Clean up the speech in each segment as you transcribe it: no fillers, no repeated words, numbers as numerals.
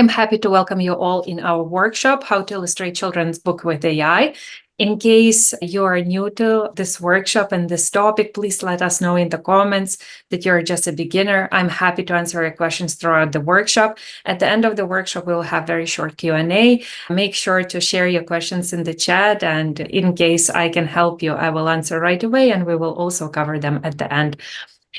I'm happy to welcome you all in our workshop, How to Illustrate Children's Book with AI. In case you are new to this workshop and this topic, please let us know in the comments that you're just a beginner. I'm happy to answer your questions throughout the workshop. At the end of the workshop, we'll have very short Q&A. Make sure to share your questions in the chat, and in case I can help you, I will answer right away, and we will also cover them at the end.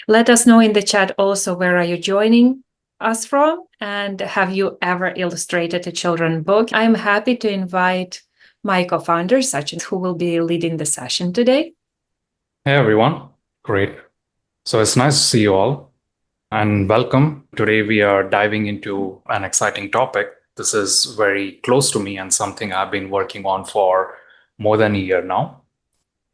Let us know in the chat also, where are you joining us from, and have you ever illustrated a children's book? I'm happy to invite my co-founders, Sachin, who will be leading the session today. Hey everyone, great. So it's nice to see you all and welcome. Today we are diving into an exciting topic. This is very close to me and something I've been working on for more than a year now.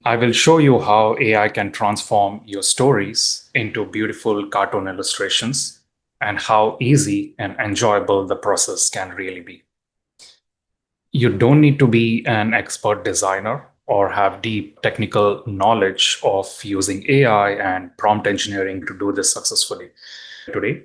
I will show you how AI can transform your stories into beautiful cartoon illustrations and how easy and enjoyable the process can really be. You don't need to be an expert designer or have deep technical knowledge of using AI and prompt engineering to do this successfully. Today,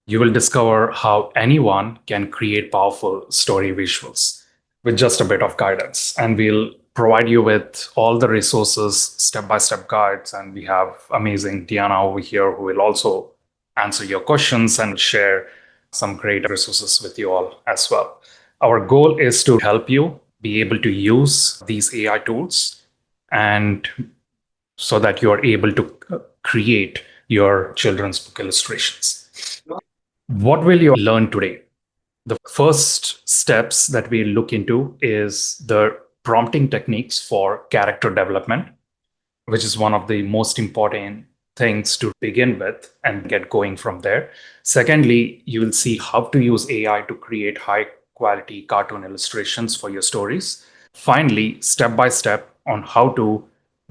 you will discover how anyone can create powerful story visuals with just a bit of guidance. And we'll provide you with all the resources, step-by-step guides. And we have amazing Diana over here who will also answer your questions and share some great resources with you all as well. Our goal is to help you be able to use these AI tools and so that you are able to create your children's book illustrations. What will you learn today? The first steps that we look into is the prompting techniques for character development, which is one of the most important things to begin with and get going from there. Secondly, you will see how to use AI to create high quality cartoon illustrations for your stories. Finally, step by step on how to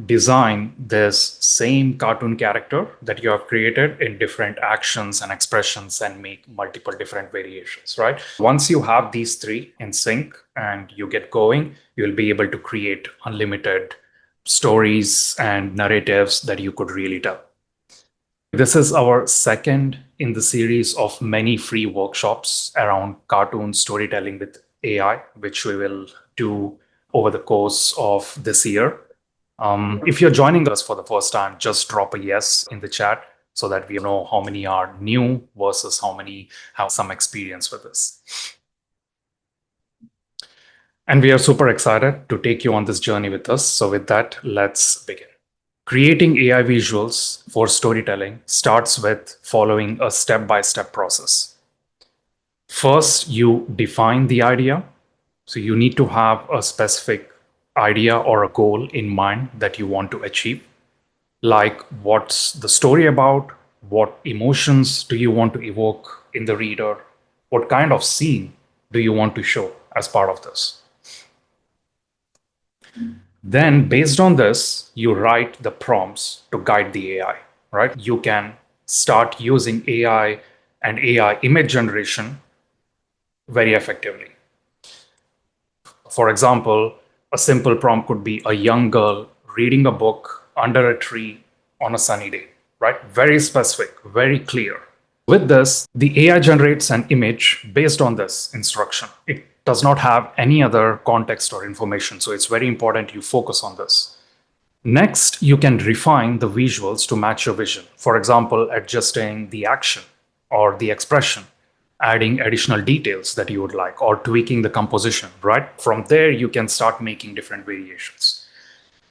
design this same cartoon character that you have created in different actions and expressions and make multiple different variations, right? Once you have these three in sync and you get going, you'll be able to create unlimited stories and narratives that you could really tell. This is our second in the series of many free workshops around cartoon storytelling with AI, which we will do over the course of this year. If you're joining us for the first time, just drop a yes in the chat so that we know how many are new versus how many have some experience with this. And we are super excited to take you on this journey with us. So with that, let's begin. Creating AI visuals for storytelling starts with following a step-by-step process. First, you define the idea. So you need to have a specific idea or a goal in mind that you want to achieve. Like, what's the story about? What emotions do you want to evoke in the reader? What kind of scene do you want to show as part of this? Then, based on this, you write the prompts to guide the AI, right? You can start using AI and AI image generation very effectively. For example, a simple prompt could be a young girl reading a book under a tree on a sunny day, right? Very specific, very clear. With this, the AI generates an image based on this instruction. It does not have any other context or information, so it's very important you focus on this. Next, you can refine the visuals to match your vision. For example, adjusting the action or the expression, adding additional details that you would like, or tweaking the composition, right? From there, you can start making different variations.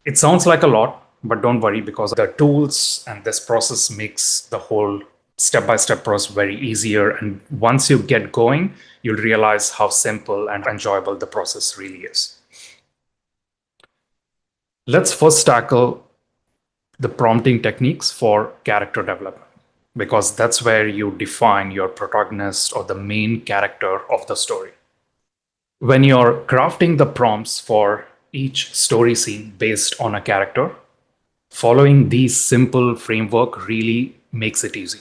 It sounds like a lot, but don't worry, because the tools and this process makes the whole step-by-step process very easier. And once you get going, you'll realize how simple and enjoyable the process really is. Let's first tackle the prompting techniques for character development, because that's where you define your protagonist or the main character of the story. When you're crafting the prompts for each story scene based on a character, following these simple framework really makes it easy.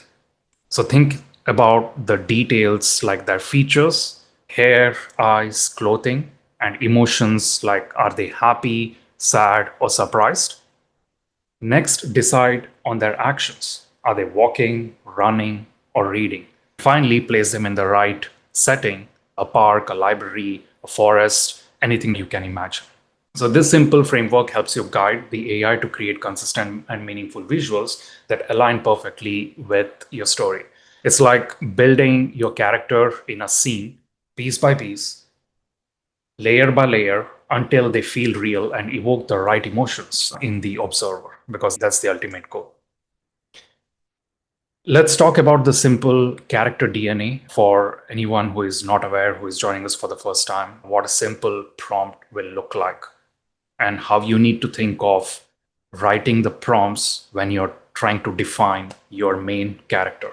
So think about the details like their features, hair, eyes, clothing, and emotions like are they happy, sad, or surprised? Next, decide on their actions. Are they walking, running, or reading? Finally, place them in the right setting, a park, a library, a forest, anything you can imagine. So this simple framework helps you guide the AI to create consistent and meaningful visuals that align perfectly with your story. It's like building your character in a scene, piece by piece, layer by layer, until they feel real and evoke the right emotions in the observer, because that's the ultimate goal. Let's talk about the simple character DNA for anyone who is not aware, who is joining us for the first time, what a simple prompt will look like, and how you need to think of writing the prompts when you're trying to define your main character.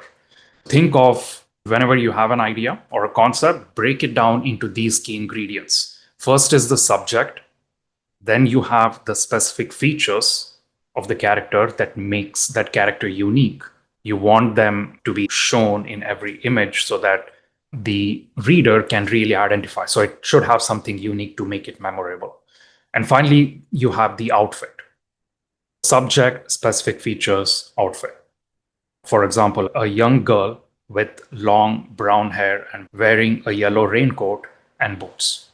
Think of whenever you have an idea or a concept, break it down into these key ingredients. First is the subject, then you have the specific features of the character that makes that character unique. You want them to be shown in every image so that the reader can really identify. So it should have something unique to make it memorable. And finally, you have the outfit. Subject, specific features, outfit. For example, a young girl with long brown hair and wearing a yellow raincoat and boots.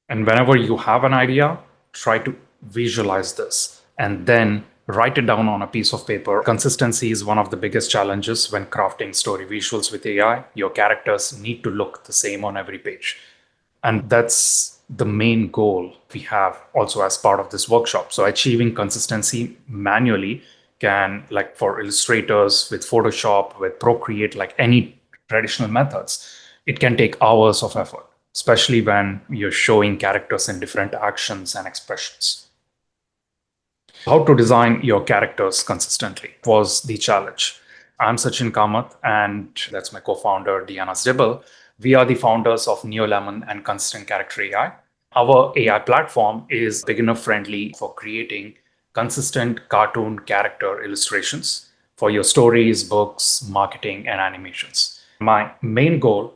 And whenever you have an idea, try to visualize this and then write it down on a piece of paper. Consistency is one of the biggest challenges when crafting story visuals with AI. Your characters need to look the same on every page. And that's the main goal we have also as part of this workshop. So achieving consistency manually can, like for illustrators with Photoshop, with Procreate, like any traditional methods, it can take hours of effort, especially when you're showing characters in different actions and expressions. How to design your characters consistently was the challenge. I'm Sachin Kamath, and that's my co-founder, Diana Zdibel. We are the founders of NeoLemon and ConsistentCharacter.ai. Our AI platform is beginner-friendly for creating consistent cartoon character illustrations for your stories, books, marketing, and animations. My main goal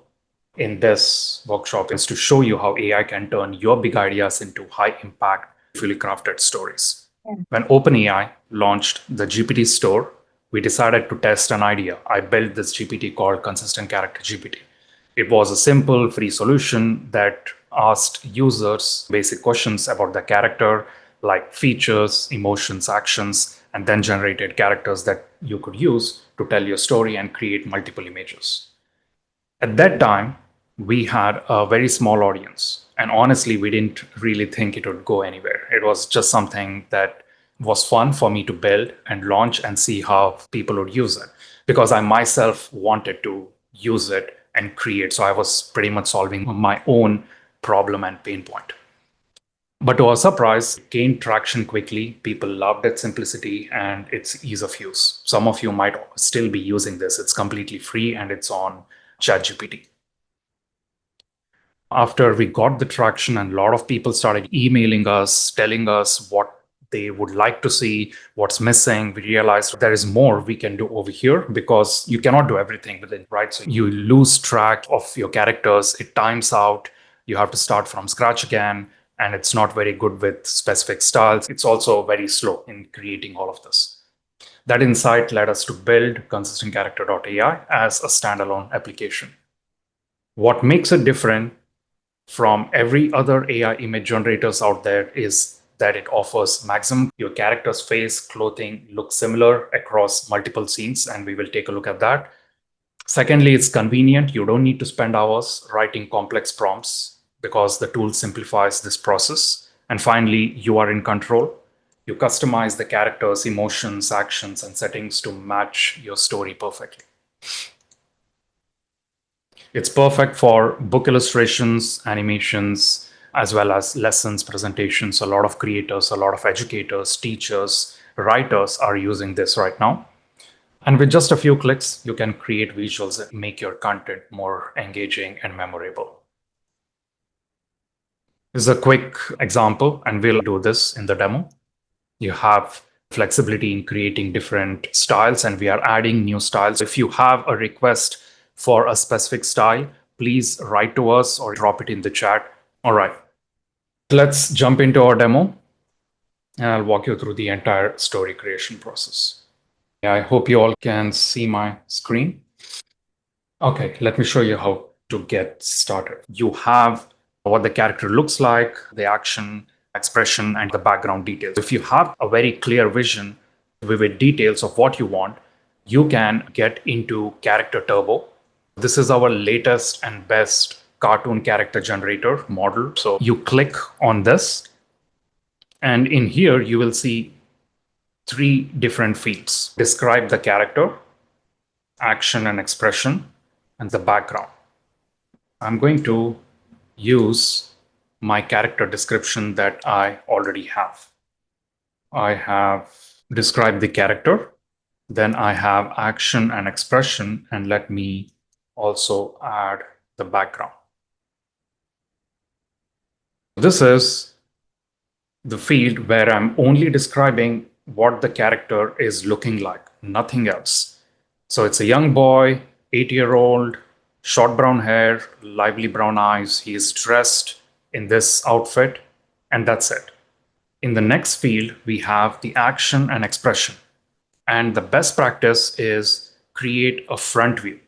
in this workshop is to show you how AI can turn your big ideas into high impact, fully crafted stories. When OpenAI launched the GPT store, we decided to test an idea. I built this GPT called Consistent Character GPT. It was a simple, free solution that asked users basic questions about the character, like features, emotions, actions, and then generated characters that you could use to tell your story and create multiple images. At that time, we had a very small audience. And honestly, we didn't really think it would go anywhere. It was just something that was fun for me to build and launch and see how people would use it. Because I myself wanted to use it and create. So I was pretty much solving my own problem and pain point. But to our surprise, it gained traction quickly. People loved its simplicity and its ease of use. Some of you might still be using this. It's completely free and it's on ChatGPT. After we got the traction and a lot of people started emailing us, telling us what they would like to see, what's missing, we realized there is more we can do over here because you cannot do everything within, right? So you lose track of your characters, it times out, you have to start from scratch again, and it's not very good with specific styles. It's also very slow in creating all of this. That insight led us to build ConsistentCharacter.ai as a standalone application. What makes it different from every other AI image generators out there is that it offers maximum. Your character's face, clothing look similar across multiple scenes, and we will take a look at that. Secondly, it's convenient. You don't need to spend hours writing complex prompts because the tool simplifies this process. And finally, you are in control. You customize the character's emotions, actions, and settings to match your story perfectly. It's perfect for book illustrations, animations, as well as lessons, presentations. A lot of creators, a lot of educators, teachers, writers are using this right now. And with just a few clicks, you can create visuals that make your content more engaging and memorable. This is a quick example, and we'll do this in the demo. You have flexibility in creating different styles, and we are adding new styles. If you have a request for a specific style, please write to us or drop it in the chat. All right, let's jump into our demo, and I'll walk you through the entire story creation process. I hope you all can see my screen. Okay, let me show you how to get started. You have what the character looks like, the action, expression, and the background details. If you have a very clear vision, vivid details of what you want, you can get into Character Turbo. This is our latest and best cartoon character generator model. So you click on this, and in here you will see three different fields. Describe the character, action and expression, and the background. I'm going to use my character description that I already have. I have described the character, then I have action and expression, and let me also add the background. This is the field where I'm only describing what the character is looking like, nothing else. So it's a young boy, 8-year-old, short brown hair, lively brown eyes. He is dressed in this outfit, and that's it. In the next field, we have the action and expression. And the best practice is create a front view.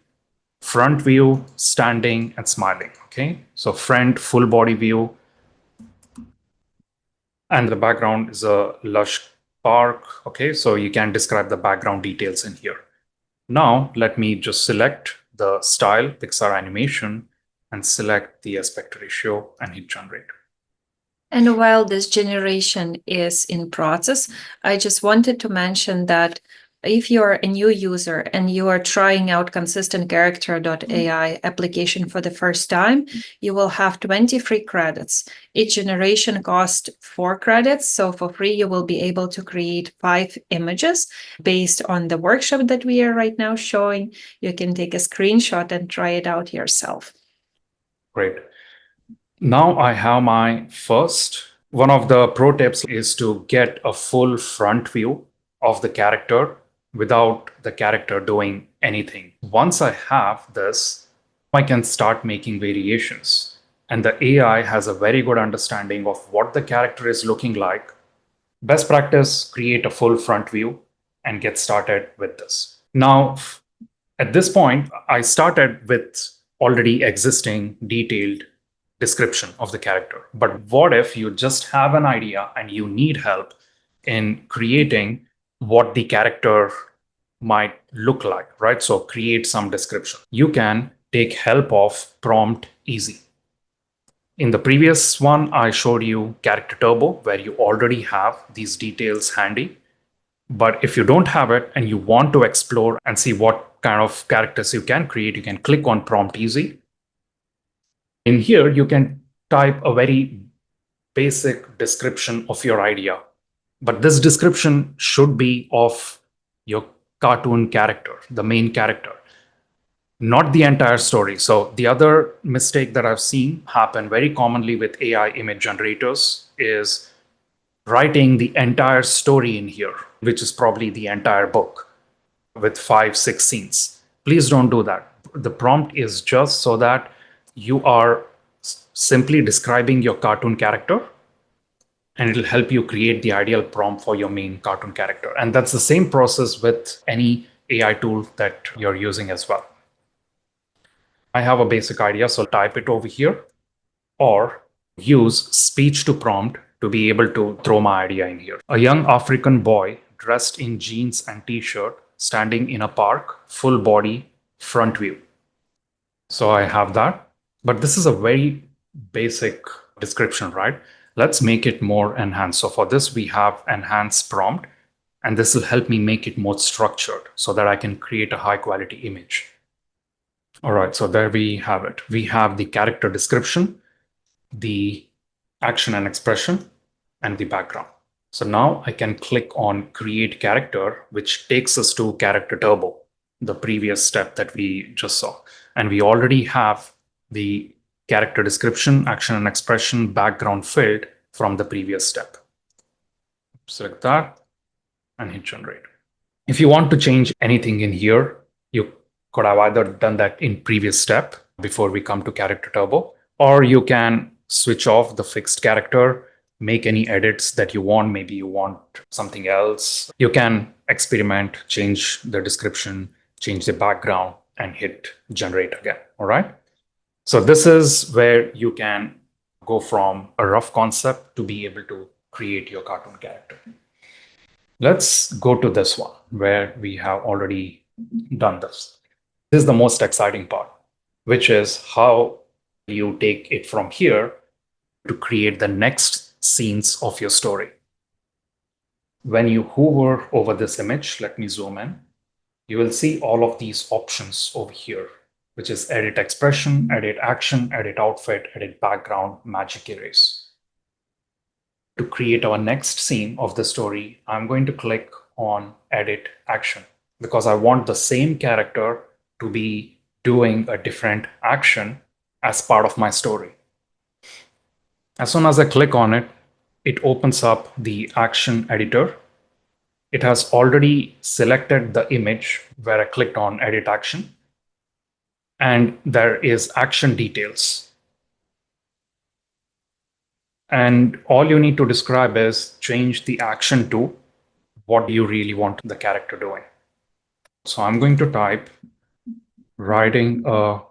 Front view, standing and smiling. Okay. So front, full body view. And the background is a lush park. Okay. So you can describe the background details in here. Now, let me just select the style, Pixar animation, and select the aspect ratio and hit generate. And while this generation is in process, I just wanted to mention that if you're a new user and you are trying out ConsistentCharacter.ai application for the first time, you will have 20 free credits. Each generation costs 4 credits. So for free, you will be able to create 5 images based on the workshop that we are right now showing. You can take a screenshot and try it out yourself. Great. Now I have my first. One of the pro tips is to get a full front view of the character without the character doing anything. Once I have this, I can start making variations. And the AI has a very good understanding of what the character is looking like. Best practice, create a full front view and get started with this. Now, at this point, I started with already existing detailed description of the character. But what if you just have an idea and you need help in creating what the character might look like, right? So create some description. You can take help of Prompt Easy. In the previous one, I showed you Character Turbo, where you already have these details handy. But if you don't have it and you want to explore and see what kind of characters you can create, you can click on Prompt Easy. In here, you can type a very basic description of your idea. But this description should be of your cartoon character, the main character, not the entire story. So the other mistake that I've seen happen very commonly with AI image generators is writing the entire story in here, which is probably the entire book with 5-6 scenes. Please don't do that. The prompt is just so that you are simply describing your cartoon character, and it'll help you create the ideal prompt for your main cartoon character. And that's the same process with any AI tool that you're using as well. I have a basic idea, so type it over here, or use speech to prompt to be able to throw my idea in here. A young African boy dressed in jeans and t-shirt standing in a park, full body, front view. So I have that, but this is a very basic description, right? Let's make it more enhanced. So for this, we have enhanced prompt, and this will help me make it more structured so that I can create a high quality image. All right, so there we have it. We have the character description, the action and expression, and the background. So now I can click on create character, which takes us to Character Turbo, the previous step that we just saw. And we already have the character description, action and expression, background filled from the previous step. Select that and hit generate. If you want to change anything in here, you could have either done that in previous step before we come to Character Turbo, or you can switch off the fixed character, make any edits that you want. Maybe you want something else. You can experiment, change the description, change the background, and hit generate again. All right. So this is where you can go from a rough concept to be able to create your cartoon character. Let's go to this one where we have already done this. This is the most exciting part, which is how you take it from here to create the next scenes of your story. When you hover over this image, let me zoom in, you will see all of these options over here, which is edit expression, edit action, edit outfit, edit background, magic erase. To create our next scene of the story, I'm going to click on edit action because I want the same character to be doing a different action as part of my story. As soon as I click on it, it opens up the action editor. It has already selected the image where I clicked on edit action, and there is action details. And all you need to describe is change the action to what you really want the character doing. So I'm going to type riding a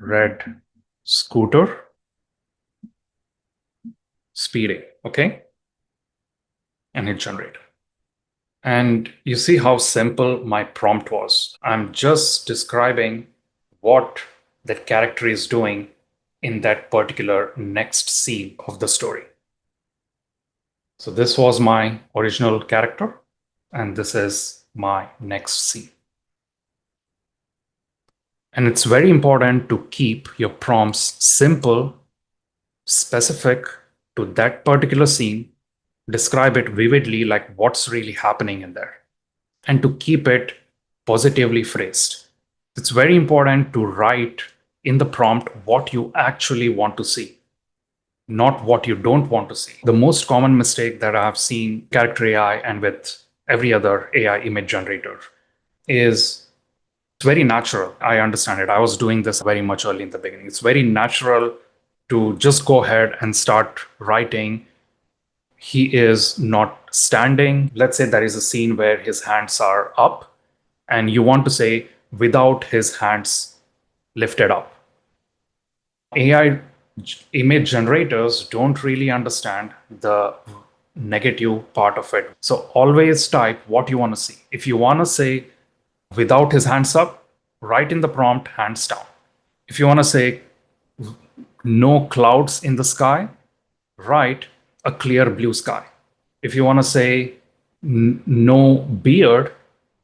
red scooter, speeding, okay? And hit generate. And you see how simple my prompt was. I'm just describing what that character is doing in that particular next scene of the story. So this was my original character, and this is my next scene. And it's very important to keep your prompts simple, specific to that particular scene, describe it vividly, like what's really happening in there, and to keep it positively phrased. It's very important to write in the prompt what you actually want to see, not what you don't want to see. The most common mistake that I have seen character AI and with every other AI image generator is it's very natural. I understand it. I was doing this very much early in the beginning. It's very natural to just go ahead and start writing. He is not standing. Let's say there is a scene where his hands are up, and you want to say without his hands lifted up. AI image generators don't really understand the negative part of it. So always type what you want to see. If you want to say without his hands up, write in the prompt hands down. If you want to say no clouds in the sky, write a clear blue sky. If you want to say no beard,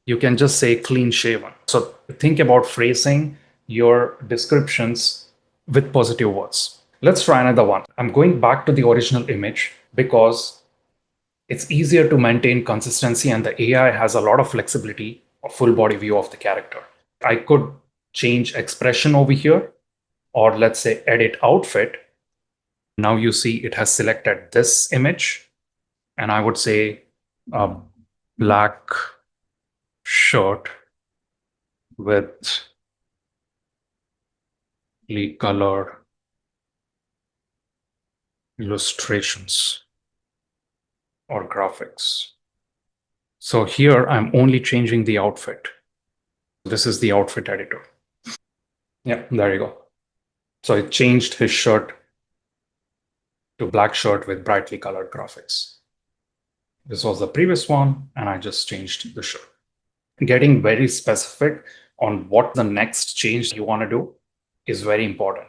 you can just say clean shaven. So think about phrasing your descriptions with positive words. Let's try another one. I'm going back to the original image because it's easier to maintain consistency, and the AI has a lot of flexibility, a full body view of the character. I could change expression over here, or let's say edit outfit. Now you see it has selected this image, and I would say a black shirt with colored illustrations or graphics. So here I'm only changing the outfit. This is the outfit editor. Yeah, there you go. So it changed his shirt to black shirt with brightly colored graphics. This was the previous one, and I just changed the shirt. Getting very specific on what the next change you want to do is very important.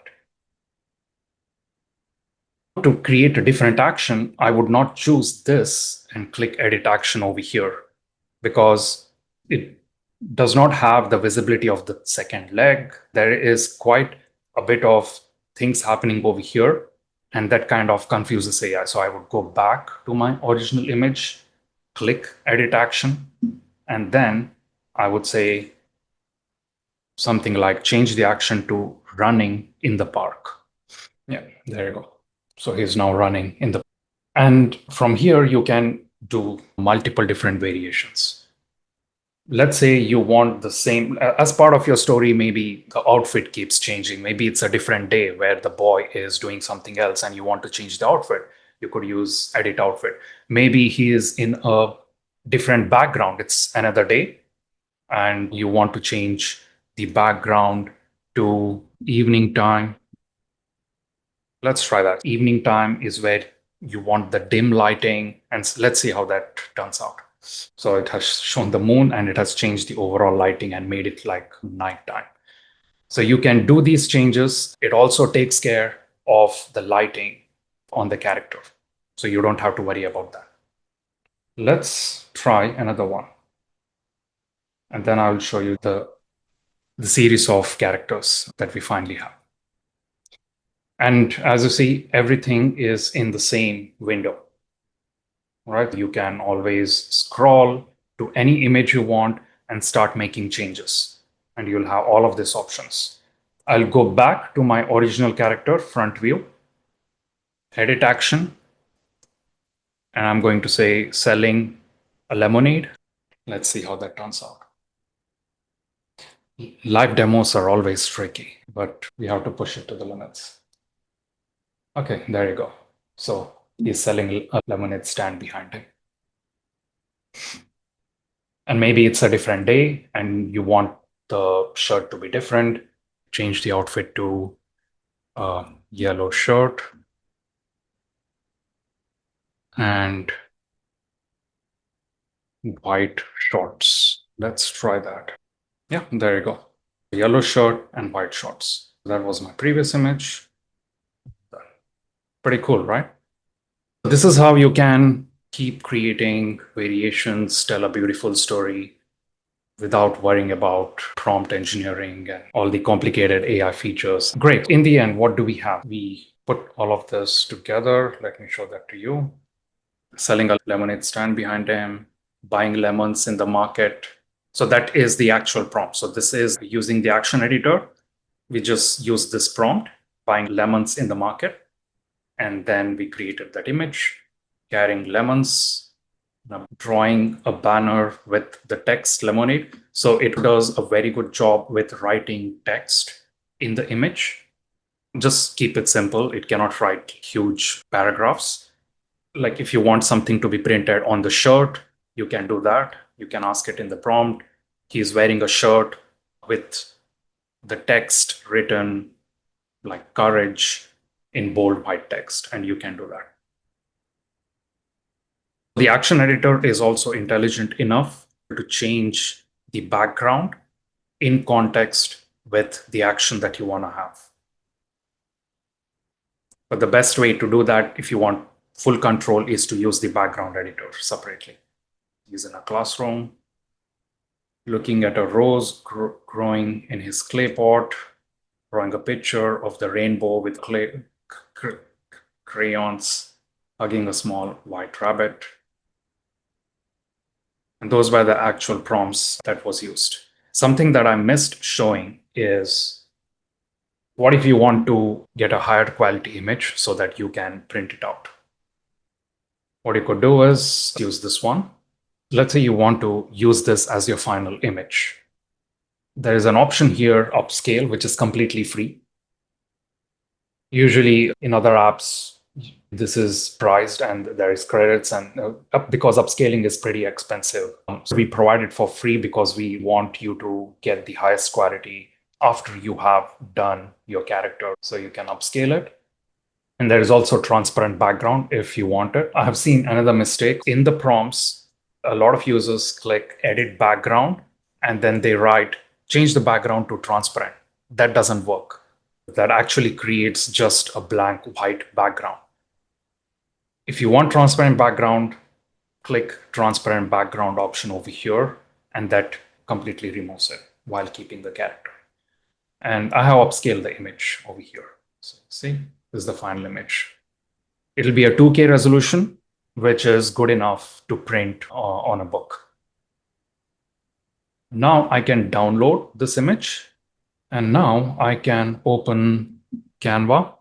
To create a different action, I would not choose this and click edit action over here because it does not have the visibility of the second leg. There is quite a bit of things happening over here, and that kind of confuses AI. So I would go back to my original image, click edit action, and then I would say something like change the action to running in the park. Yeah, there you go. So he's now running in the, and from here you can do multiple different variations. Let's say you want the same as part of your story. Maybe the outfit keeps changing. Maybe it's a different day where the boy is doing something else and you want to change the outfit. You could use edit outfit. Maybe he is in a different background. It's another day and you want to change the background to evening time. Let's try that. Evening time is where you want the dim lighting, and let's see how that turns out. So it has shown the moon and it has changed the overall lighting and made it like nighttime. So you can do these changes. It also takes care of the lighting on the character. So you don't have to worry about that. Let's try another one. And then I'll show you the series of characters that we finally have. And as you see, everything is in the same window, right? You can always scroll to any image you want and start making changes. And you'll have all of these options. I'll go back to my original character front view, edit action, and I'm going to say selling a lemonade. Let's see how that turns out. Live demos are always tricky, but we have to push it to the limits. Okay, there you go. So he's selling a lemonade stand behind him. And maybe it's a different day and you want the shirt to be different. Change the outfit to a yellow shirt and white shorts. Let's try that. Yeah, there you go. Yellow shirt and white shorts. That was my previous image. Pretty cool, right? This is how you can keep creating variations, tell a beautiful story without worrying about prompt engineering and all the complicated AI features. Great. In the end, what do we have? We put all of this together. Let me show that to you. Selling a lemonade stand behind him, buying lemons in the market. So that is the actual prompt. So this is using the action editor. We just use this prompt, buying lemons in the market. And then we created that image, carrying lemons, drawing a banner with the text lemonade. So it does a very good job with writing text in the image. Just keep it simple. It cannot write huge paragraphs. Like if you want something to be printed on the shirt, you can do that. You can ask it in the prompt. He's wearing a shirt with the text written like courage in bold white text, and you can do that. The action editor is also intelligent enough to change the background in context with the action that you want to have. But the best way to do that, if you want full control, is to use the background editor separately. He's in a classroom, looking at a rose growing in his clay pot, drawing a picture of the rainbow with crayons, hugging a small white rabbit. And those were the actual prompts that was used. Something that I missed showing is what if you want to get a higher quality image so that you can print it out? What you could do is use this one. Let's say you want to use this as your final image. There is an option here, upscale, which is completely free. Usually in other apps, this is priced and there is credits, and because upscaling is pretty expensive. So we provide it for free because we want you to get the highest quality after you have done your character. So you can upscale it. And there is also transparent background if you want it. I have seen another mistake in the prompts. A lot of users click edit background and then they write change the background to transparent. That doesn't work. That actually creates just a blank white background. If you want transparent background, click transparent background option over here, and that completely removes it while keeping the character. And I have upscaled the image over here. So see, this is the final image. It'll be a 2K resolution, which is good enough to print on a book. Now I can download this image, and now I can open Canva,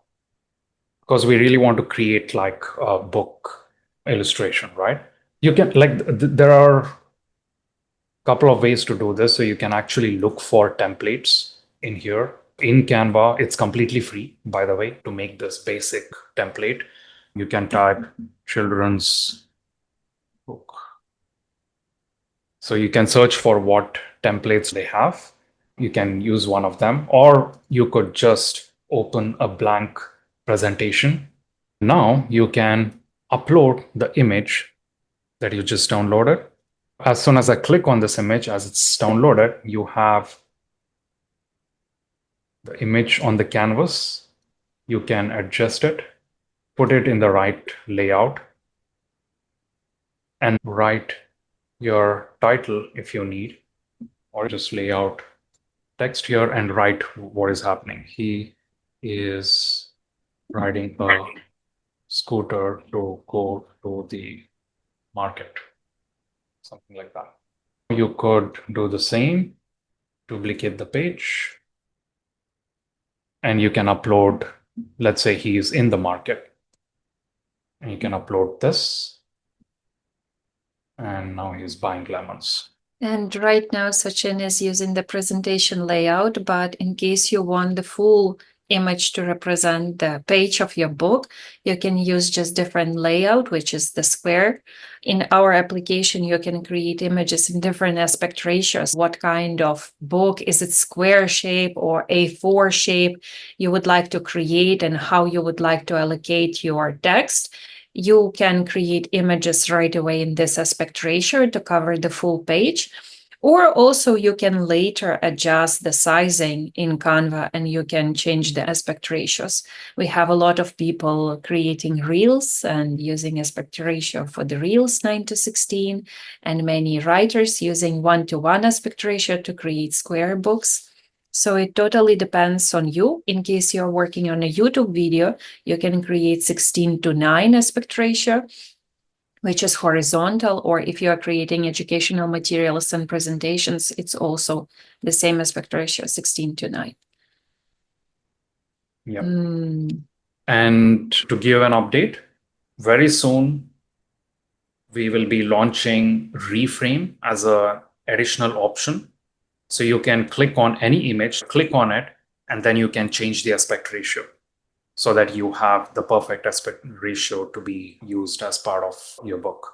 because we really want to create like a book illustration, right? You can there are a couple of ways to do this. So you can actually look for templates in here. In Canva, it's completely free, by the way, to make this basic template. You can type children's book. So you can search for what templates they have. You can use one of them, or you could just open a blank presentation. Now you can upload the image that you just downloaded. As soon as I click on this image, as it's downloaded, you have the image on the canvas. You can adjust it, put it in the right layout, and write your title if you need, or just lay out text here and write what is happening. He is riding a scooter to go to the market, something like that. You could do the same, duplicate the page, and you can upload, let's say he is in the market, and you can upload this, and now he's buying lemons. And right now, Sachin is using the presentation layout, but in case you want the full image to represent the page of your book, you can use just different layout, which is the square. In our application, you can create images in different aspect ratios. What kind of book, is it square shape or A4 shape you would like to create, and how you would like to allocate your text. You can create images right away in this aspect ratio to cover the full page. Or also you can later adjust the sizing in Canva and you can change the aspect ratios. We have a lot of people creating reels and using aspect ratio for the reels 9:16, and many writers using 1:1 aspect ratio to create square books. So it totally depends on you. In case you're working on a YouTube video, you can create 16:9 aspect ratio, which is horizontal, or if you are creating educational materials and presentations, it's also the same aspect ratio, 16:9. Yeah. And to give an update, very soon we will be launching Reframe as an additional option. So you can click on any image, click on it, and then you can change the aspect ratio so that you have the perfect aspect ratio to be used as part of your book.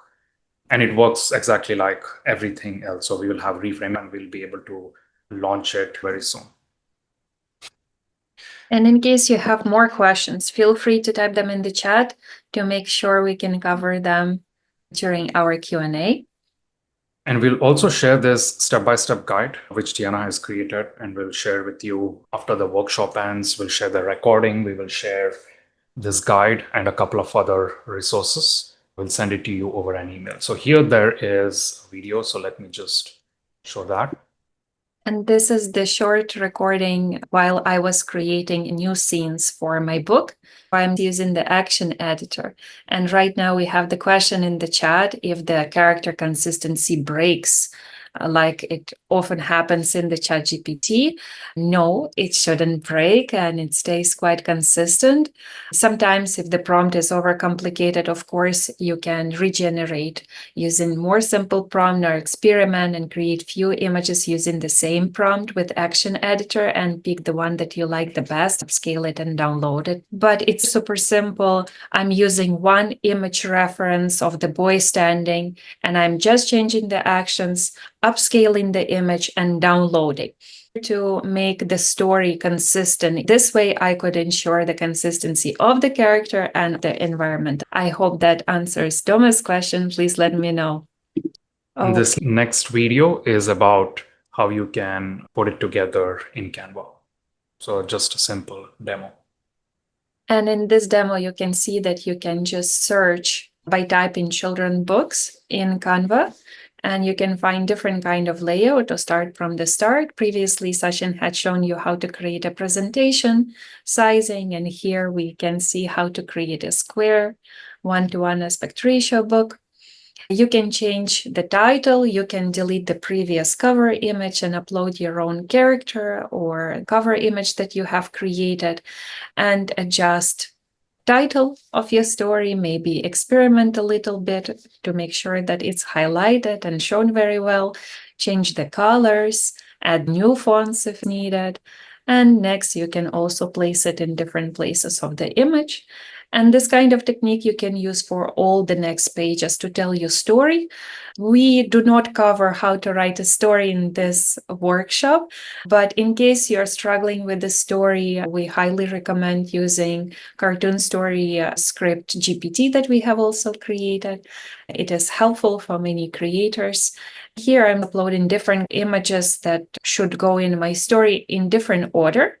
And it works exactly like everything else. So we will have Reframe and we'll be able to launch it very soon. And in case you have more questions, feel free to type them in the chat to make sure we can cover them during our Q&A. And we'll also share this step-by-step guide, which Diana has created, and we'll share with you after the workshop ends. We'll share the recording. We will share this guide and a couple of other resources. We'll send it to you over an email. So here there is a video. So let me just show that. And this is the short recording while I was creating new scenes for my book. I'm using the action editor. And right now we have the question in the chat if the character consistency breaks, like it often happens in the ChatGPT. No, it shouldn't break and it stays quite consistent. Sometimes if the prompt is overcomplicated, of course, you can regenerate using more simple prompt or experiment and create few images using the same prompt with action editor and pick the one that you like the best, scale it and download it. But it's super simple. I'm using one image reference of the boy standing and I'm just changing the actions, upscaling the image and downloading to make the story consistent. This way I could ensure the consistency of the character and the environment. I hope that answers Thomas' question. Please let me know. Okay. This next video is about how you can put it together in Canva. So just a simple demo. And in this demo, you can see that you can just search by typing children books in Canva, and you can find different kind of layout to start from the start. Previously, Sachin had shown you how to create a presentation, sizing, and here we can see how to create a square, 1:1 aspect ratio book. You can change the title, you can delete the previous cover image and upload your own character or cover image that you have created and adjust title of your story, maybe experiment a little bit to make sure that it's highlighted and shown very well, change the colors, add new fonts if needed. And next, you can also place it in different places of the image. And this kind of technique you can use for all the next pages to tell your story. We do not cover how to write a story in this workshop, but in case you're struggling with the story, we highly recommend using cartoon story script GPT that we have also created. It is helpful for many creators. Here I'm uploading different images that should go in my story in different order.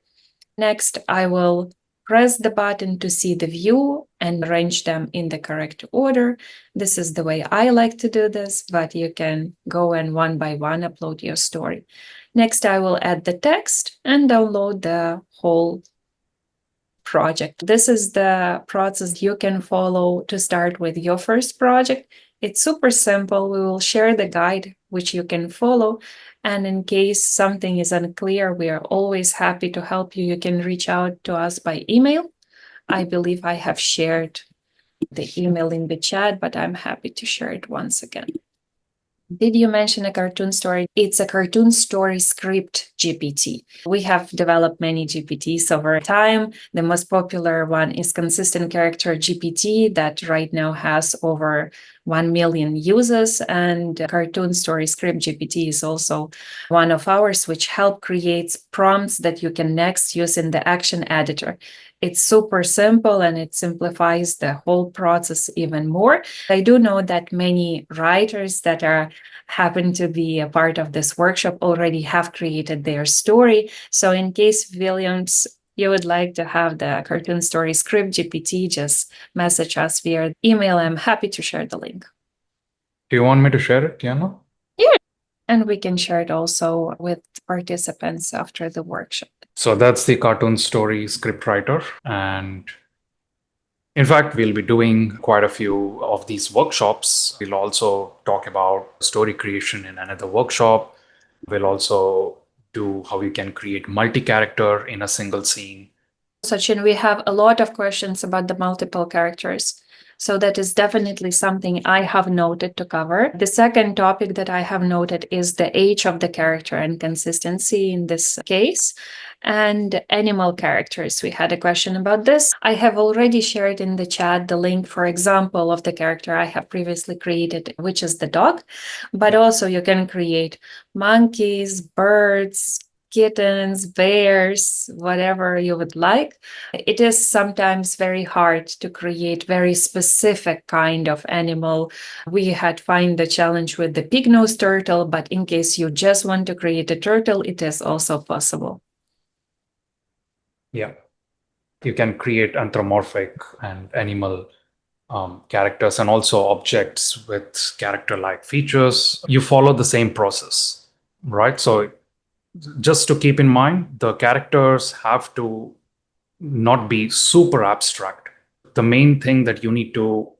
Next, I will press the button to see the view and arrange them in the correct order. This is the way I like to do this, but you can go and one by one upload your story. Next, I will add the text and download the whole project. This is the process you can follow to start with your first project. It's super simple. We will share the guide which you can follow. And in case something is unclear, we are always happy to help you. You can reach out to us by email. I believe I have shared the email in the chat, but I'm happy to share it once again. Did you mention a cartoon story? It's a cartoon story script GPT. We have developed many GPTs over time. The most popular one is Consistent Character GPT that right now has over 1 million users. And Cartoon Story Script GPT is also one of ours, which help create prompts that you can next use in the action editor. It's super simple and it simplifies the whole process even more. I do know that many writers that happen to be a part of this workshop already have created their story. So in case, Williams, you would like to have the cartoon story script GPT, just message us via email. I'm happy to share the link. Do you want me to share it, Tiana? Yeah. And we can share it also with participants after the workshop. So that's the cartoon story scriptwriter. And in fact, we'll be doing quite a few of these workshops. We'll also talk about story creation in another workshop. We'll also do how you can create multi-character in a single scene. Sachin, we have a lot of questions about the multiple characters. So that is definitely something I have noted to cover. The second topic that I have noted is the age of the character and consistency in this case. And animal characters. We had a question about this. I have already shared in the chat the link, for example, of the character I have previously created, which is the dog. But also you can create monkeys, birds, kittens, bears, whatever you would like. It is sometimes very hard to create very specific kind of animal. We had find the challenge with the pig-nosed turtle, but in case you just want to create a turtle, it is also possible. Yeah, you can create anthropomorphic and animal characters and also objects with character-like features. You follow the same process, right? So just to keep in mind, the characters have to not be super abstract. The main thing that you need to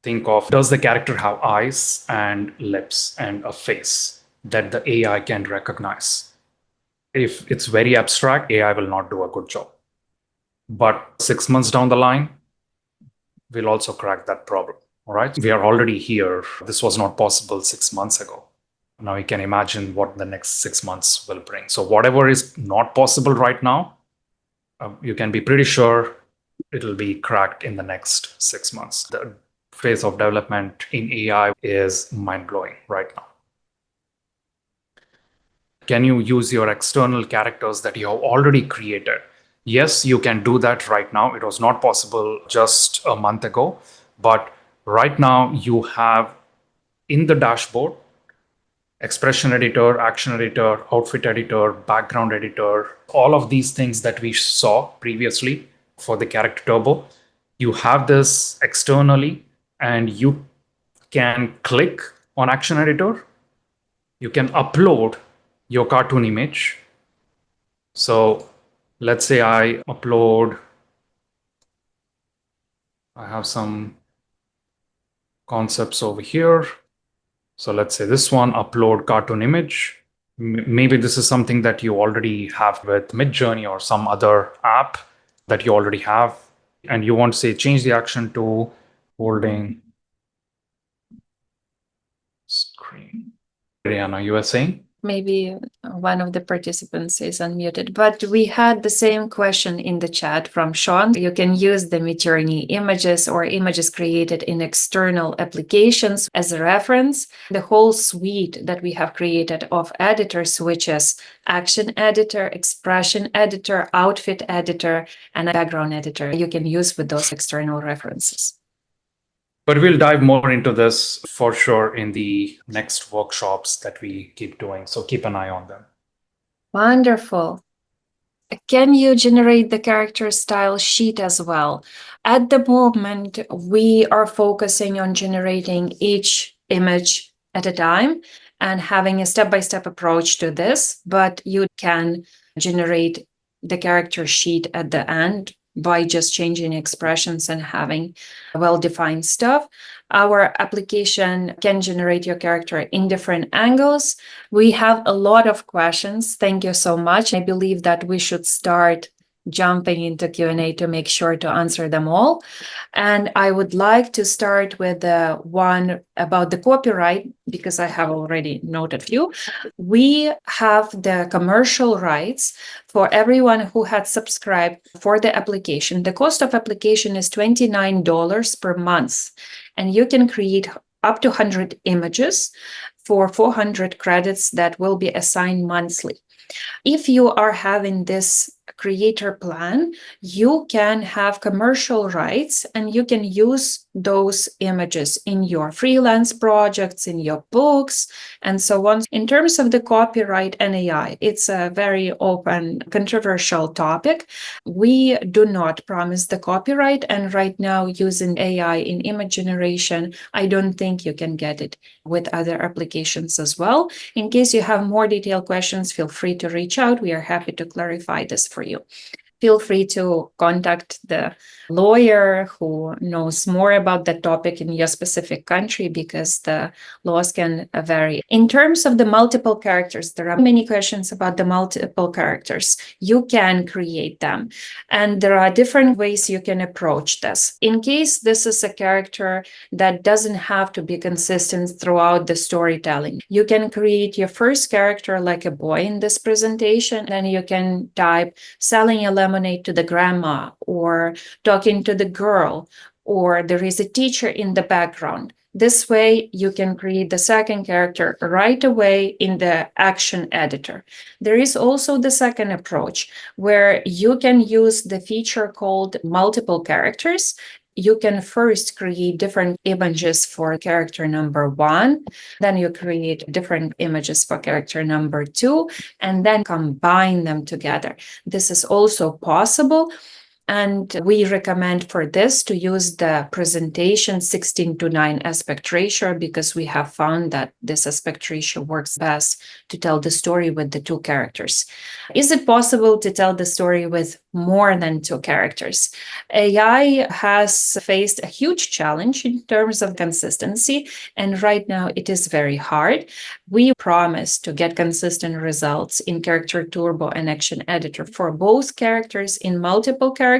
think of, does the character have eyes and lips and a face that the AI can recognize? If it's very abstract, AI will not do a good job. But 6 months down the line, we'll also crack that problem. All right. We are already here. This was not possible 6 months ago. Now you can imagine what the next 6 months will bring. So whatever is not possible right now, you can be pretty sure it'll be cracked in the next 6 months. The phase of development in AI is mind-blowing right now. Can you use your external characters that you have already created? Yes, you can do that right now. It was not possible just a month ago, but right now you have in the dashboard expression editor, action editor, outfit editor, background editor, all of these things that we saw previously for the character turbo. You have this externally and you can click on action editor. You can upload your cartoon image. So let's say I have some concepts over here. So let's say this one, upload cartoon image. Maybe this is something that you already have with Midjourney or some other app that you already have. And you want to say, change the action to holding screen. Rihanna, you were saying? Maybe one of the participants is unmuted, but we had the same question in the chat from Sean. You can use the Midjourney images or images created in external applications as a reference. The whole suite that we have created of editors, which is action editor, expression editor, outfit editor, and a background editor, you can use with those external references. But we'll dive more into this for sure in the next workshops that we keep doing. So keep an eye on them. Wonderful. Can you generate the character style sheet as well? At the moment, we are focusing on generating each image at a time and having a step-by-step approach to this, but you can generate the character sheet at the end by just changing expressions and having well-defined stuff. Our application can generate your character in different angles. We have a lot of questions. Thank you so much. I believe that we should start jumping into Q&A to make sure to answer them all. And I would like to start with the one about the copyright, because I have already noted a few. We have the commercial rights for everyone who had subscribed for the application. The cost of application is $29 per month, and you can create up to 100 images for 400 credits that will be assigned monthly. If you are having this creator plan, you can have commercial rights and you can use those images in your freelance projects, in your books, and so on. In terms of the copyright and AI, it's a very open, controversial topic. We do not promise the copyright, and right now, using AI in image generation, I don't think you can get it with other applications as well. In case you have more detailed questions, feel free to reach out. We are happy to clarify this for you. Feel free to contact the lawyer who knows more about that topic in your specific country, because the laws can vary. In terms of the multiple characters, there are many questions about the multiple characters. You can create them, and there are different ways you can approach this. In case this is a character that doesn't have to be consistent throughout the storytelling, you can create your first character like a boy in this presentation, then you can type selling a lemonade to the grandma, or talking to the girl, or there is a teacher in the background. This way, you can create the second character right away in the action editor. There is also the second approach where you can use the feature called multiple characters. You can first create different images for character number 1, then you create different images for character number 2, and then combine them together. This is also possible. And we recommend for this to use the presentation 16:9 aspect ratio, because we have found that this aspect ratio works best to tell the story with the 2 characters. Is it possible to tell the story with more than 2 characters? AI has faced a huge challenge in terms of consistency, and right now it is very hard. We promise to get consistent results in Character Turbo and Action Editor for both characters in multiple characters,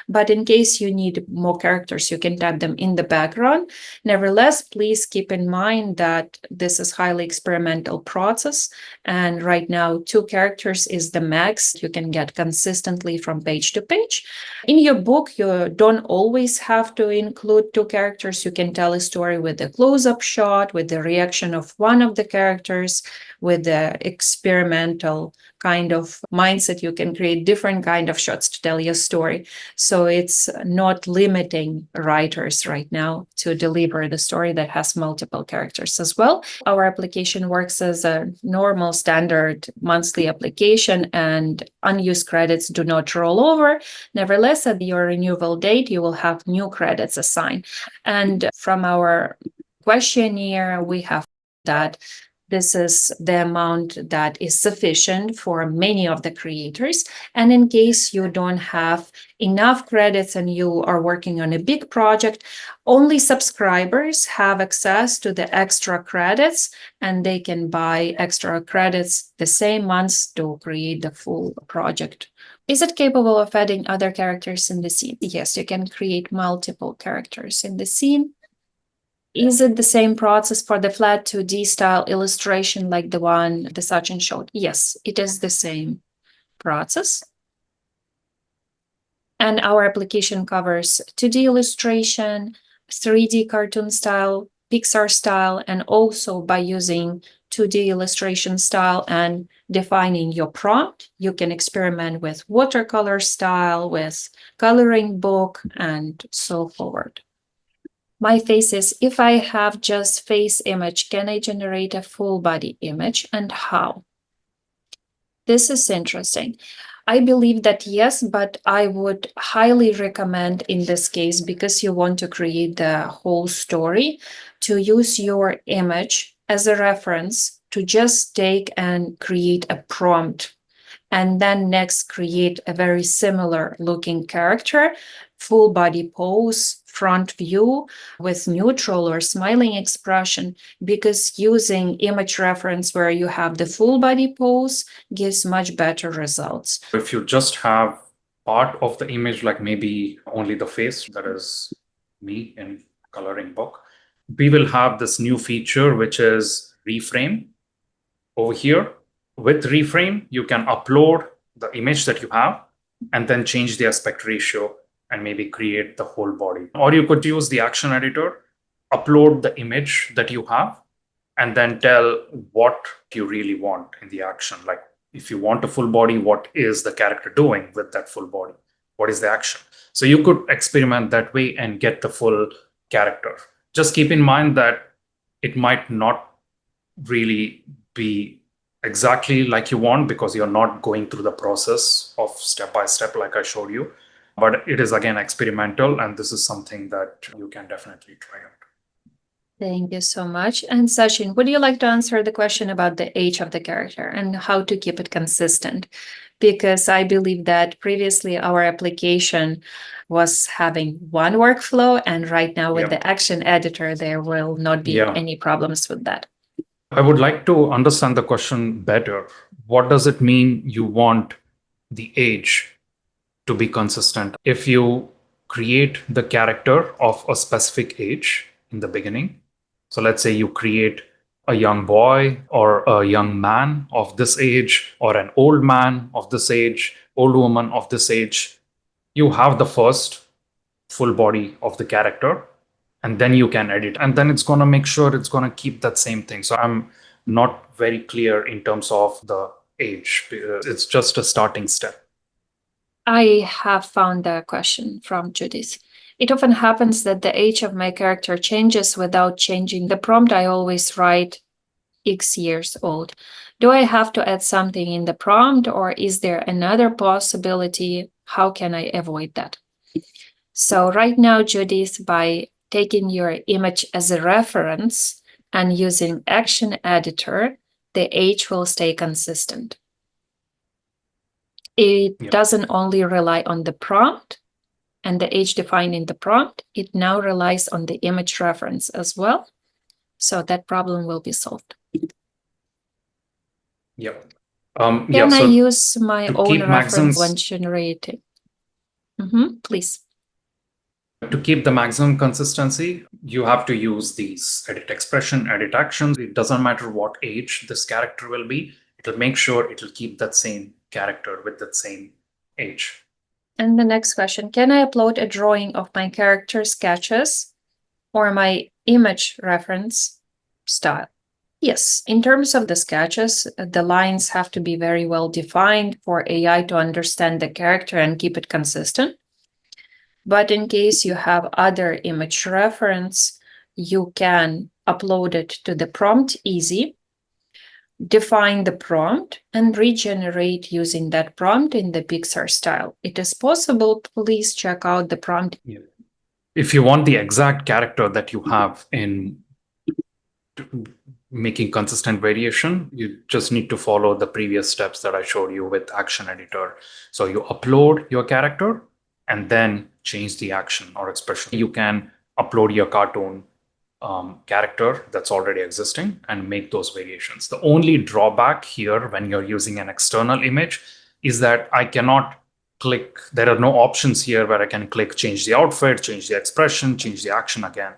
but in case you need more characters, you can type them in the background. Nevertheless, please keep in mind that this is highly experimental process, and right now 2 characters is the max you can get consistently from page to page. In your book, you don't always have to include 2 characters. You can tell a story with a close-up shot, with the reaction of one of the characters, with the experimental kind of mindset. You can create different kind of shots to tell your story. So it's not limiting writers right now to deliver the story that has multiple characters as well. Our application works as a normal standard monthly application, and unused credits do not roll over. Nevertheless, at your renewal date, you will have new credits assigned. And from our questionnaire, we have that this is the amount that is sufficient for many of the creators. And in case you don't have enough credits and you are working on a big project, only subscribers have access to the extra credits, and they can buy extra credits the same month to create the full project. Is it capable of adding other characters in the scene? Yes, you can create multiple characters in the scene. Is it the same process for the flat 2D style illustration like the one the Sachin showed? Yes, it is the same process. And our application covers 2D illustration, 3D cartoon style, Pixar style, and also by using 2D illustration style and defining your prompt, you can experiment with watercolor style, with coloring book, and so forward. My face is, if I have just face image, can I generate a full body image and how? This is interesting. I believe that yes, but I would highly recommend in this case, because you want to create the whole story, to use your image as a reference to just take and create a prompt. And then next create a very similar looking character, full body pose, front view with neutral or smiling expression, because using image reference where you have the full body pose gives much better results. If you just have part of the image, like maybe only the face, that is me in coloring book, we will have this new feature, which is Reframe over here. With Reframe, you can upload the image that you have and then change the aspect ratio and maybe create the whole body. Or you could use the action editor, upload the image that you have, and then tell what you really want in the action. Like if you want a full body, what is the character doing with that full body? What is the action? So you could experiment that way and get the full character. Just keep in mind that it might not really be exactly like you want, because you're not going through the process of step by step like I showed you. But it is again experimental, and this is something that you can definitely try out. Thank you so much. And Sachin, would you like to answer the question about the age of the character and how to keep it consistent? Because I believe that previously our application was having one workflow, and right now with the action editor, there will not be any problems with that. I would like to understand the question better. What does it mean you want the age to be consistent? If you create the character of a specific age in the beginning, so let's say you create a young boy or a young man of this age, or an old man of this age, old woman of this age, you have the first full body of the character, and then you can edit, and then it's going to make sure it's going to keep that same thing. So I'm not very clear in terms of the age. It's just a starting step. I have found the question from Judith. It often happens that the age of my character changes without changing the prompt. I always write X years old. Do I have to add something in the prompt, or is there another possibility? How can I avoid that? So right now, Judith, by taking your image as a reference and using action editor, the age will stay consistent. It doesn't only rely on the prompt and the age defined in the prompt, it now relies on the image reference as well. So that problem will be solved. Can I use my own reference when generating? Please. To keep the maximum consistency, you have to use these edit expression, edit actions. It doesn't matter what age this character will be. It'll make sure it'll keep that same character with that same age. And the next question, can I upload a drawing of my character sketches or my image reference style? Yes, in terms of the sketches, the lines have to be very well defined for AI to understand the character and keep it consistent. But in case you have other image reference, you can upload it to the prompt easy, define the prompt, and regenerate using that prompt in the Pixar style. It is possible. Please check out the prompt. If you want the exact character that you have in making consistent variation, you just need to follow the previous steps that I showed you with action editor. So you upload your character and then change the action or expression. You can upload your cartoon character that's already existing and make those variations. The only drawback here when you're using an external image is that I cannot click. There are no options here where I can click change the outfit, change the expression, change the action again.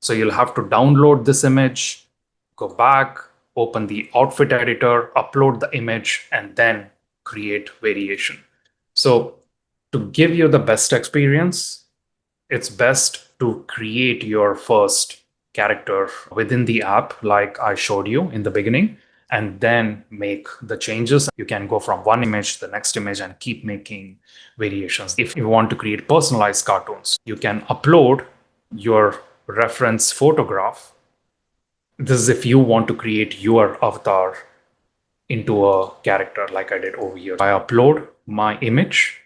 So you'll have to download this image, go back, open the outfit editor, upload the image, and then create variation. So to give you the best experience, it's best to create your first character within the app, like I showed you in the beginning, and then make the changes. You can go from one image to the next image and keep making variations. If you want to create personalized cartoons, you can upload your reference photograph. This is if you want to create your avatar into a character like I did over here. I upload my image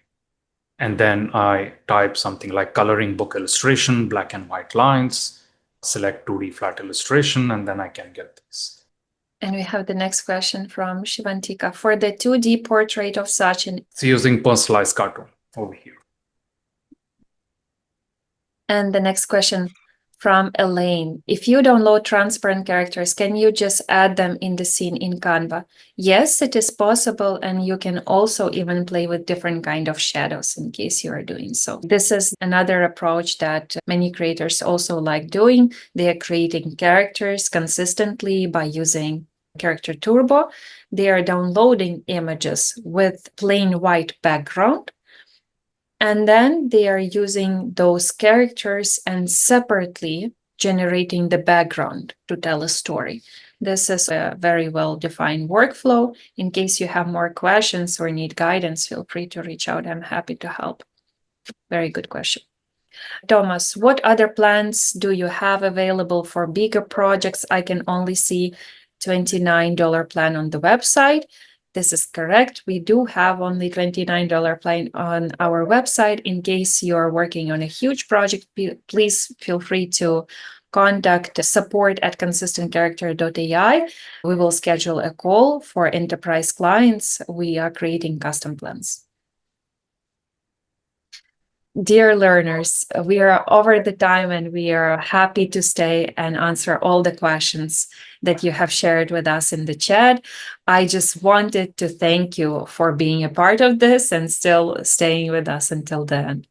and then I type something like coloring book illustration, black and white lines, select 2D flat illustration, and then I can get this. And we have the next question from Shivantika. For the 2D portrait of Sachin. So using personalized cartoon over here. And the next question from Elaine. If you download transparent characters, can you just add them in the scene in Canva? Yes, it is possible. And you can also even play with different kind of shadows in case you are doing so. This is another approach that many creators also like doing. They are creating characters consistently by using Character Turbo. They are downloading images with plain white background. And then they are using those characters and separately generating the background to tell a story. This is a very well-defined workflow. In case you have more questions or need guidance, feel free to reach out. I'm happy to help. Very good question. Thomas, what other plans do you have available for bigger projects? I can only see $29 plan on the website. This is correct. We do have only $29 plan on our website. In case you're working on a huge project, please feel free to contact support@ConsistentCharacter.ai. We will schedule a call for enterprise clients. We are creating custom plans. Dear learners, we are over the time and we are happy to stay and answer all the questions that you have shared with us in the chat. I just wanted to thank you for being a part of this and still staying with us until the end.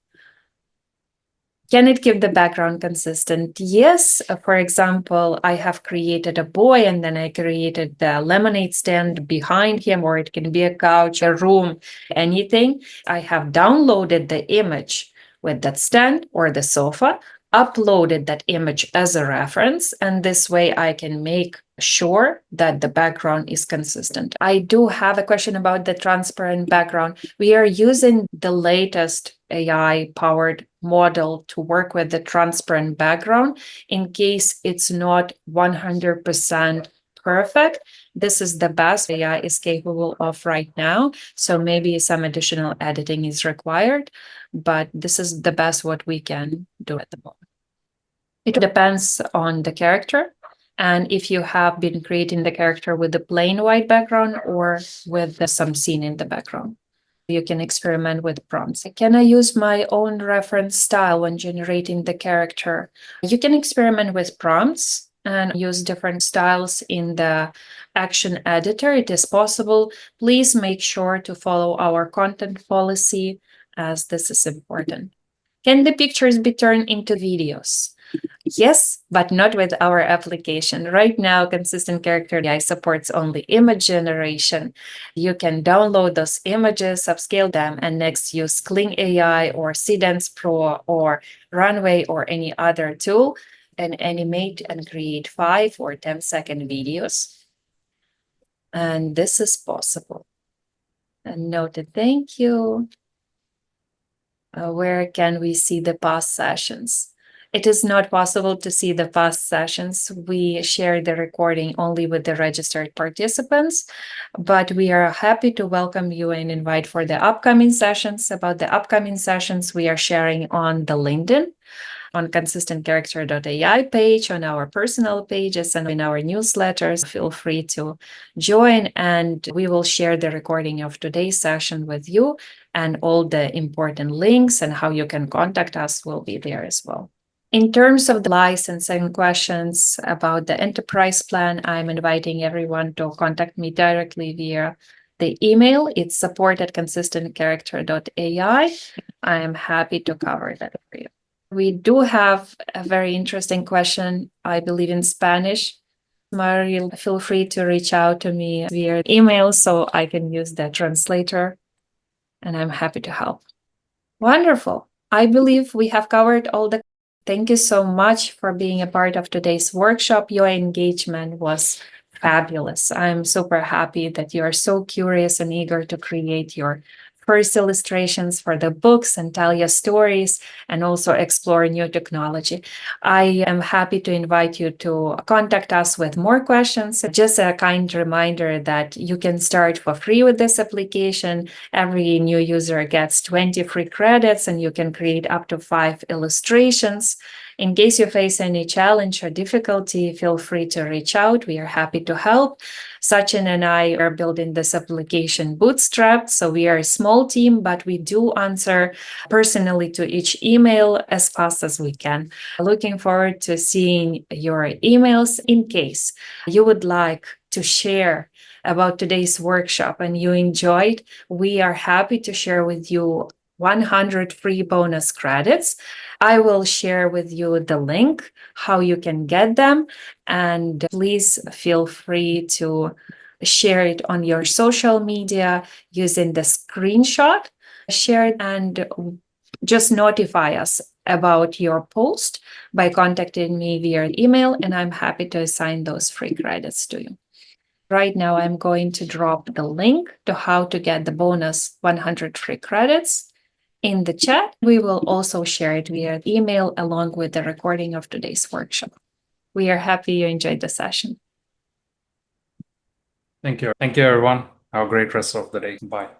Can it keep the background consistent? Yes. For example, I have created a boy and then I created the lemonade stand behind him, or it can be a couch, a room, anything. I have downloaded the image with that stand or the sofa, uploaded that image as a reference, and this way I can make sure that the background is consistent. I do have a question about the transparent background. We are using the latest AI-powered model to work with the transparent background. In case it's not 100% perfect, this is the best AI is capable of right now. So maybe some additional editing is required, but this is the best what we can do at the moment. It depends on the character. And if you have been creating the character with the plain white background or with some scene in the background, you can experiment with prompts. Can I use my own reference style when generating the character? You can experiment with prompts and use different styles in the action editor. It is possible. Please make sure to follow our content policy, as this is important. Can the pictures be turned into videos? Yes, but not with our application. Right now, ConsistentCharacter.ai supports only image generation. You can download those images, upscale them, and next use Kling AI or Seedance Pro or Runway or any other tool and animate and create 5 or 10-second videos. And this is possible. And noted, thank you. Where can we see the past sessions? It is not possible to see the past sessions. We share the recording only with the registered participants, but we are happy to welcome you and invite for the upcoming sessions. About the upcoming sessions, we are sharing on the LinkedIn, on ConsistentCharacter.ai page, on our personal pages, and in our newsletters. Feel free to join, and we will share the recording of today's session with you, and all the important links and how you can contact us will be there as well. In terms of the licensing questions about the enterprise plan, I'm inviting everyone to contact me directly via the email. It's support@ConsistentCharacter.ai. I am happy to cover that for you. We do have a very interesting question, I believe, in Spanish. Mariel, feel free to reach out to me via email so I can use the translator, and I'm happy to help. Wonderful. I believe we have covered all the. Thank you so much for being a part of today's workshop. Your engagement was fabulous. I'm super happy that you are so curious and eager to create your first illustrations for the books and tell your stories and also explore new technology. I am happy to invite you to contact us with more questions. Just a kind reminder that you can start for free with this application. Every new user gets 20 free credits and you can create up to 5 illustrations. In case you face any challenge or difficulty, feel free to reach out. We are happy to help. Sachin and I are building this application bootstrapped, so we are a small team, but we do answer personally to each email as fast as we can. Looking forward to seeing your emails. In case you would like to share about today's workshop and you enjoyed, we are happy to share with you 100 free bonus credits. I will share with you the link, how you can get them, and please feel free to share it on your social media using the screenshot. Share it and just notify us about your post by contacting me via email, and I'm happy to assign those free credits to you. Right now, I'm going to drop the link to how to get the bonus 100 free credits in the chat. We will also share it via email along with the recording of today's workshop. We are happy you enjoyed the session. Thank you. Thank you, everyone. Have a great rest of the day. Bye.